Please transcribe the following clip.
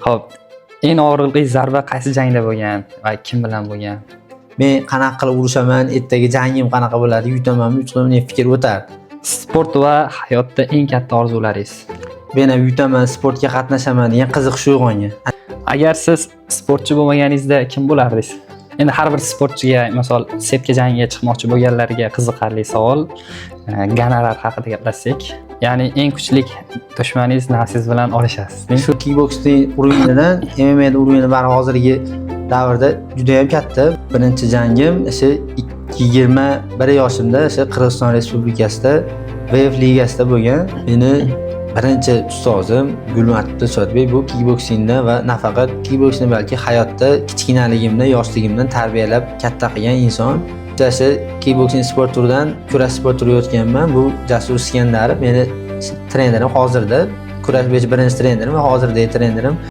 Xo'p, eng og'riqli zarba qaysi jangda bo'lgan va kim bilan bo'lgan? Men qanaqa qilib urushaman, ertaga jangim qanaqa bo'ladi, yutamanmi, yutmayman fikr o'tardi. Sport va hayotda eng katta orzularingiz. Men ham yutaman, sportga qatnashaman degan qiziqish uyg'ongan. Agar siz sportchi bo'lmaganingizda kim bo'lardingiz? Endi har bir sportchiga, misol, sepka jangiga chiqmoqchi bo'lganlarga qiziqarli savol. Gonorar haqida gaplashsak, ya'ni eng kuchli dushmaningiz nafsingiz bilan olishasiz. Shu kickboksning o'yinidan MMA o'yini bari hozirgi davrda juda ham katta. Birinchi jangim 21 yoshimda Qirg'iziston Respublikasida VF ligasida bo'lgan. Meni birinchi ustozim Gulmatilla Shodbek bu kickboksingda va nafaqat kickboksni balki hayotda kichkinaligimda, yoshligimdan tarbiyalab katta qilgan inson. Kickboksing sport turidan kurash sport turiga o'tganman. Bu Jasur Iskandarov meni trenerim hozirda. Kurash bo'yicha birinchi trenerim va hozirda trenerim.